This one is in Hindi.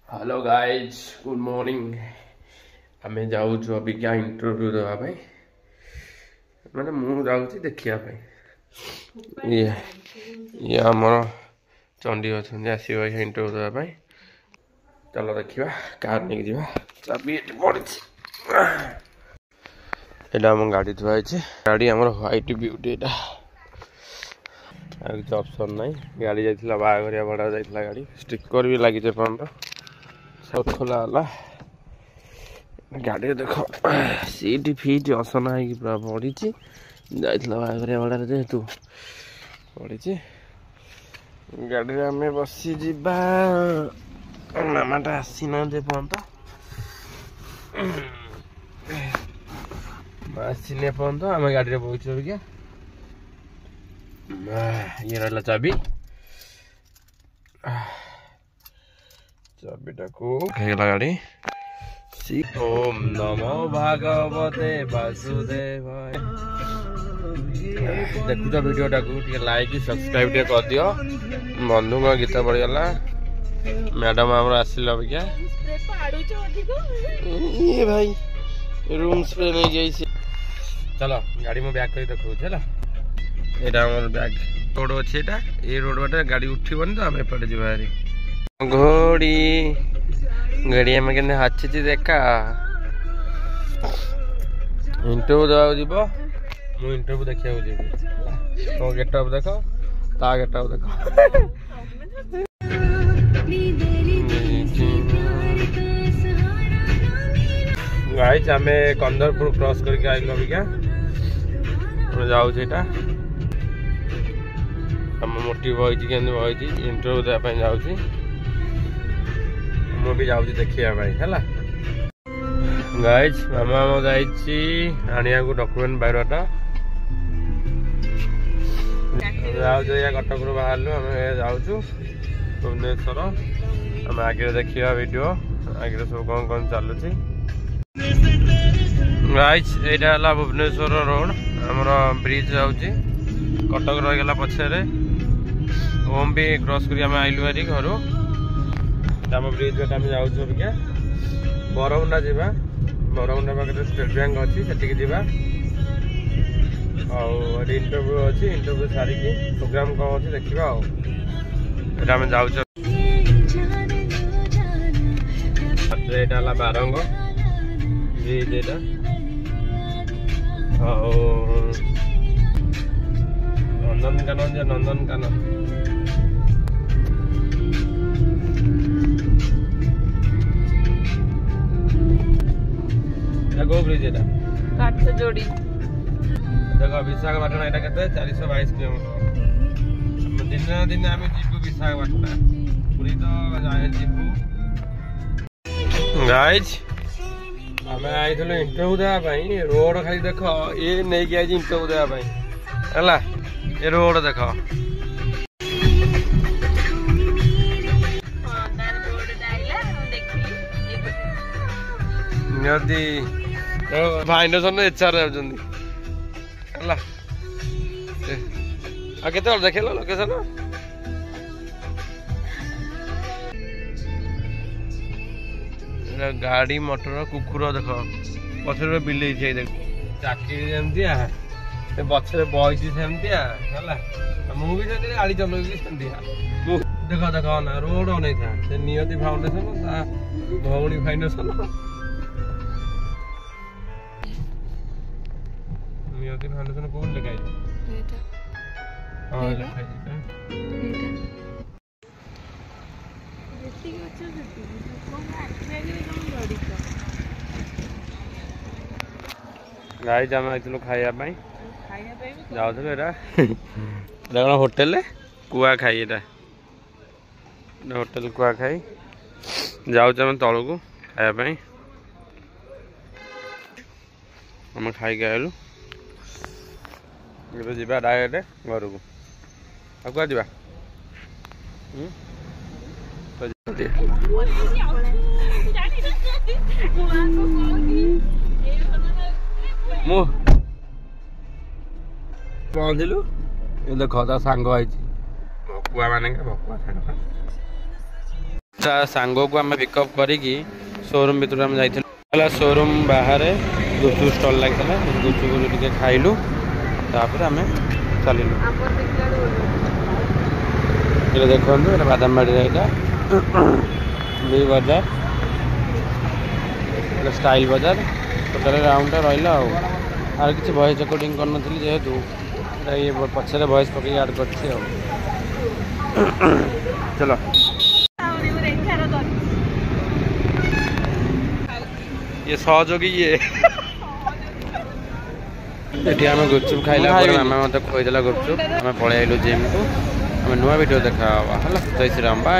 हेलो गाइज गुड मॉर्निंग आम जाऊँ अबिका इंटरव्यू देवाई मैंने मुझे जाऊँ देखा ये आमर चंडी अच्छा आसो इंटरव्यू देवाई चलो देखा कार नहीं जा चाबी पड़ी यहाँ आम गाड़ी थुआई गाड़ी आम व्हाइट ब्यूटी किसी ऑप्शन ना गाड़ी जाइए बाहर भड़ा जाइए गाड़ी स्टिकर भी लगी पर्यटन सब खोला वाला गाड़ी देख सीट फिट असना है पूरा पड़ी बाहर भड़ा जेहेतु पड़ी गाड़ी आम बसी जा मामाटा आसीना पर्यंत आसने पर्यंत आम गाड़ी में बहुत क्या ये रहा चाबी चाबीटा को गाड़ी ओम नमो भागवते वासुदेवाय देखुच वीडियोटा को लाइक सब्सक्राइब कर दियो बंधु गीत पड़गला मैडम आम आसिल अबिका ये भाई रूम स्प्रे नहीं जाइए चलो गाड़ी में बैक कर देखो चलो यहाँ बैग रोड अच्छे ये रोड बाटे गाड़ी उठन तो आम एपटे जारी घोड़ी घड़ी आम के हाथी देखा इंटरव्यू देवा जीव मु इंटरव्यू देखा जी तो गेटअप देख ता गेटअप देख गाइस आम कंदरपुर क्रॉस करके आइल अबिका जाऊँ आम मोटी बही बही इंटरव्यू देवाई जाऊँ मुझे जाऊँ देखा है गाइज मामा आनिया को डॉक्यूमेंट बायोडाटा जाऊँ कटक रू बाहर आम जाऊँ भुवनेश्वर आम आगे देखा वीडियो आगे सब कौन कौन चलुची गाइज यहाँ भुवनेश्वर रोड आमर ब्रिज जाऊँगी कटक रहीगला पछे ओम भी क्रॉस कर आइलु हारी घर आम ब्रिज गटे आम जाऊँ अबिका बरमुंडा जा बरमुंडा पाखे स्टेट बैंक अच्छी से आउ इंटरव्यू अच्छी इंटरव्यू सारिकी प्रोग्राम कौन अच्छी देखा आम जाऊँ यहाँ बारंग ब्रिज यहाँ नंदनकानन नंदनकानन गो ब्रिज जोड़ी देख विशाखापाटना यहाँ के 422 किलोमीटर दिन दिन आम जीवु विशाखापाटना पूरी तो जीवु गाइज आम आई इंटरव्यू देवाई रोड खाली देख ये नहीं आई इंटरव्यू देवाई है ये रोड देख भाइंडसन एचआर के देखे लोकेशन गाड़ी मोटर कुकुर देख पछे बिले देख चाकरी जमती पछे बही सेमतिया मुझे गाड़ी चल देख देख ना रोड अनेक था नियति फाउंडेशन भौणी फाउंडेशन नियति फाउंडेशन कौन लिखा हाँ लिखा गाइज आम आई खावाई जाऊँ होटेल कुआ खाई होटेल कुआ खाई जाऊँ तल को खावाई आम खाई आलु जा डायरेक्ट घर को आ कुआ जा पहुँचलु ये देख सांग आई भकुआ मान भकुआ सांग सांग को आम पिकअप करिकी शोरूम भितर आम जाइला शोरूम बाहर गुपचुप स्टल लगी गुपचुप टे खाइलु तापर आम चलू ये देखो बादामबाड़ी बी बजार स्टाइल बजार टोटाल राउंड रहा आर किसी वॉइस रिकॉर्डिंग करनी जेहेतु ये पछे वॉइस पकड़ ऐड कर चलो ये सहयोगी ये आम गुपचुप खाइला मामा मत खोईदेला गुपचुप आम पलि आइलु जिम को आम नुआ वीडियो देखा जय श्री राम बाय।